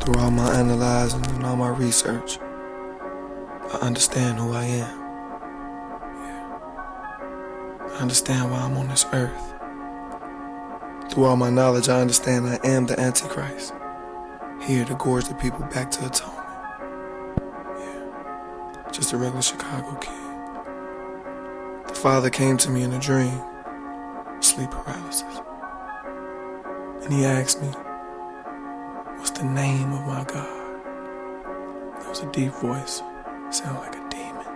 Through all my analyzing and all my research, I understand who I am. I understand why I'm on this earth. Through all my knowledge, I understand I am the Antichrist, here to gorge the people back to atonement. Just a regular Chicago kid. The Father came to me in a dream, sleep paralysis, and he asked me, what's the name of my God? There was a deep voice, sounded like a demon.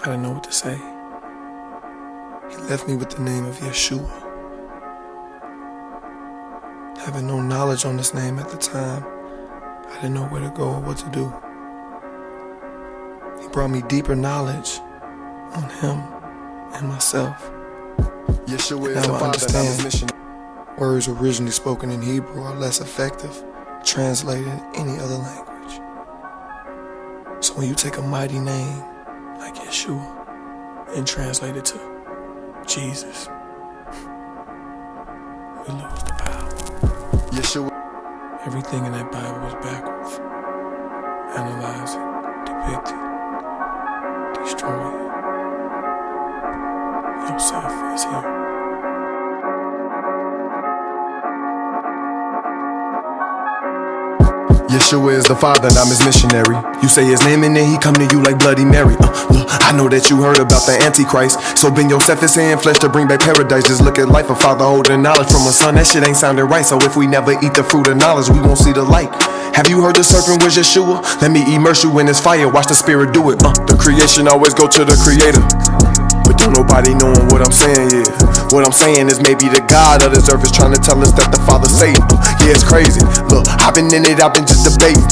I didn't know what to say. He left me with the name of Yeshua. Having no knowledge on this name at the time, I didn't know where to go or what to do. He brought me deeper knowledge on him and myself. Yeshua now is the I Father, understand. not his mission. Words originally spoken in Hebrew are less effective translated in any other language. So when you take a mighty name like Yeshua and translate it to Jesus, we lose the power. Yeshua. Everything in that Bible is backwards. Analyze it, depict it, destroy it. Yosef is here. Yeshua is the Father, and I'm his missionary. You say his name and then he come to you like Bloody Mary. Look, I know that you heard about the Antichrist. So Ben Yosef is saying flesh to bring back paradise. Just look at life, a father holding knowledge from a son. That shit ain't sounding right. So if we never eat the fruit of knowledge, we won't see the light. Have you heard the serpent was Yeshua? Let me immerse you in his fire, watch the spirit do it. The creation always go to the creator, but don't nobody knowing what I'm saying, yeah. What I'm saying is maybe the God of this earth is trying to tell us that the Father's Satan. Yeah, it's crazy. Look, I've been in it, I've been just debating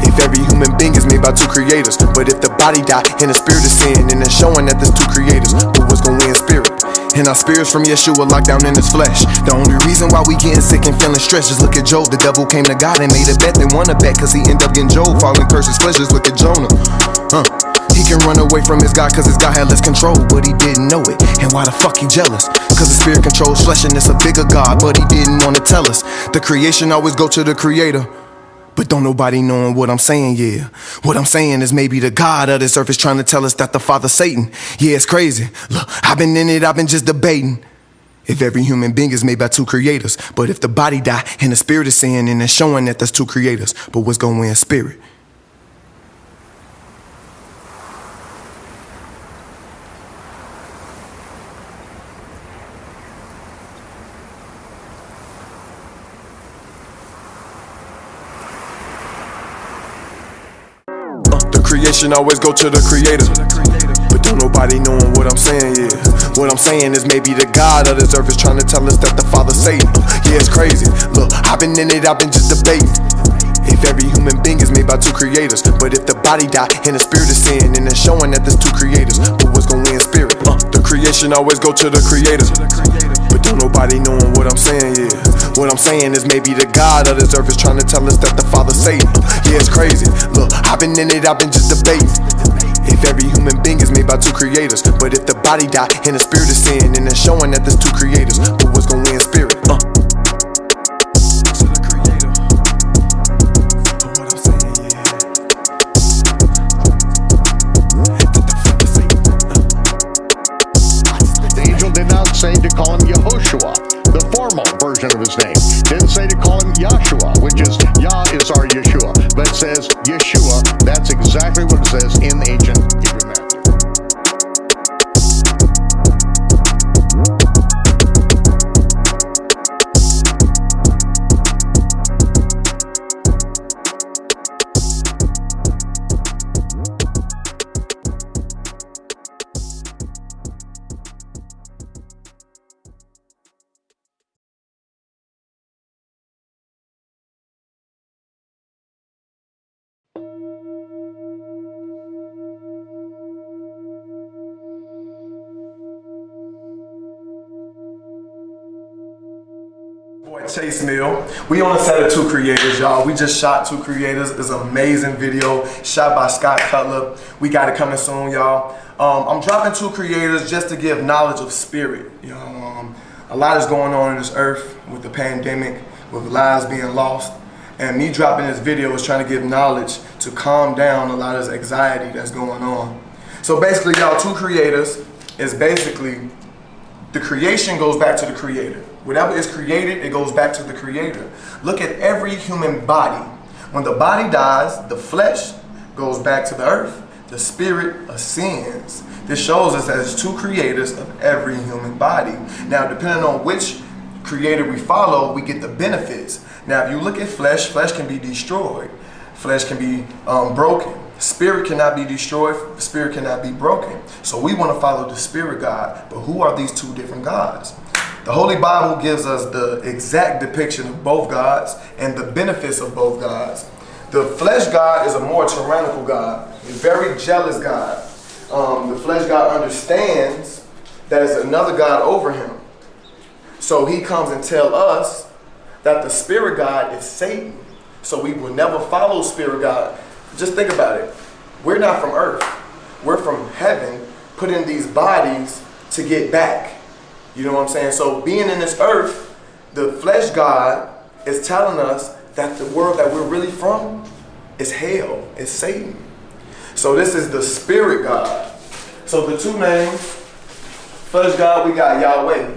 if every human being is made by two creators. But if the body die and the spirit is sin, and it's showing that there's two creators, but what's gonna win? Spirit. And our spirits from Yeshua locked down in his flesh. The only reason why we getting sick and feeling stressed, just look at Job. The devil came to God and made a bet. They won a bet cause he ended up getting Job falling curses flesh. Just look at Jonah. He can run away from his God cause his God had less control, but he didn't know it. And why the fuck he jealous? Cause the spirit controls flesh and it's a bigger God, but he didn't want to tell us. The creation always go to the creator, but don't nobody knowing what I'm saying, yeah. What I'm saying is maybe the God of this earth is trying to tell us that the Father's Satan. Yeah, it's crazy. Look, I've been in it, I've been just debating if every human being is made by two creators. But if the body die and the spirit is sin, and it's showing that there's two creators, but what's gonna win? Spirit. Creation always go to the creator, but don't nobody knowing what I'm saying, yeah. What I'm saying is maybe the God of this earth is trying to tell us that the Father's Satan. Yeah, it's crazy. Look, I've been in it, I've been just debating if every human being is made by two creators. But if the body die and the spirit is sin, and it's showing that there's two creators, but what's gonna win? Spirit. The creation always go to the creator, but don't nobody knowing what I'm saying, yeah. What I'm saying is maybe the God of this earth is trying to tell us that the Father's Satan. Yeah, it's crazy. Look, I've been in it, I've been just debating if every human being is made by two creators. But if the body die and the spirit is sin, and it's showing that there's two creators, but what's gonna win? Spirit. The angel did not say to call him Yehoshua, the formal version of his name. Didn't say to call him Yahshua, which is Yah is our Yeshua, but it says Yeshua. That's exactly what it says in the ancient Hebrew Matthew. Chase Mill. We on a set of two creators, y'all. We just shot two creators. It's an amazing video shot by Scott Cutler. We got it coming soon, y'all. I'm dropping two creators just to give knowledge of spirit. You know, a lot is going on in this earth with the pandemic, with lives being lost. And me dropping this video is trying to give knowledge to calm down a lot of this anxiety that's going on. So basically, y'all, two creators is basically, the creation goes back to the creator. Whatever is created, it goes back to the creator. Look at every human body. When the body dies, the flesh goes back to the earth. The spirit ascends. This shows us that there's two creators of every human body. Now, depending on which creator we follow, we get the benefits. Now, if you look at flesh, flesh can be destroyed. Flesh can be broken. Spirit cannot be destroyed. Spirit cannot be broken. So we want to follow the spirit God. But who are these two different gods? The Holy Bible gives us the exact depiction of both gods and the benefits of both gods. The flesh God is a more tyrannical God, a very jealous God. The flesh God understands that there's another God over him. So he comes and tells us that the spirit God is Satan. So we will never follow spirit God. Just think about it. We're not from earth. We're from heaven, put in these bodies to get back. You know what I'm saying? So being in this earth, the flesh God is telling us that the world that we're really from is hell, is Satan. So this is the spirit God. So the two names, flesh God, we got Yahweh.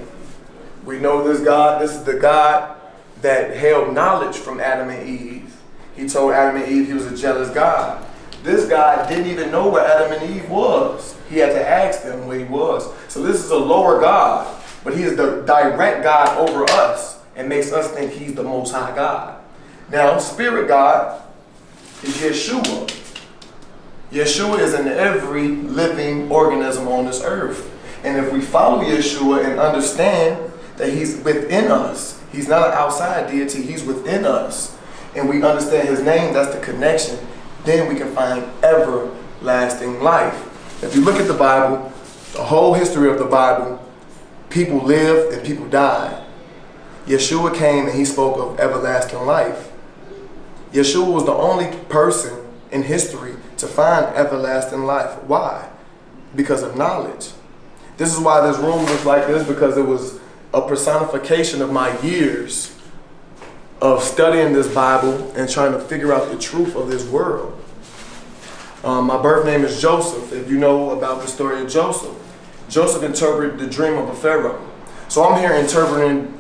We know this God, this is the God that held knowledge from Adam and Eve. He told Adam and Eve he was a jealous God. This God didn't even know where Adam and Eve was. He had to ask them where he was. So this is a lower God, but he is the direct God over us and makes us think he's the most high God. Now, spirit God is Yeshua. Yeshua is in every living organism on this earth. And if we follow Yeshua and understand that he's within us, he's not an outside deity, he's within us, and we understand his name, that's the connection, then we can find everlasting life. If you look at the Bible, the whole history of the Bible, people lived and people died. Yeshua came and he spoke of everlasting life. Yeshua was the only person in history to find everlasting life. Why? Because of knowledge. This is why this room was like this, because it was a personification of my years of studying this Bible and trying to figure out the truth of this world. My birth name is Joseph. If you know about the story of Joseph, Joseph interpreted the dream of a Pharaoh. So I'm here interpreting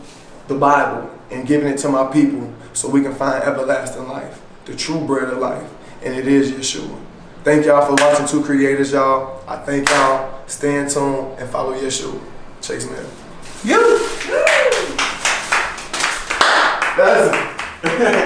the Bible and giving it to my people so we can find everlasting life, the true bread of life, and it is Yeshua. Thank y'all for watching Two Creators, y'all. I thank y'all. Stay in tune and follow Yeshua. Chase Man. You! That's it.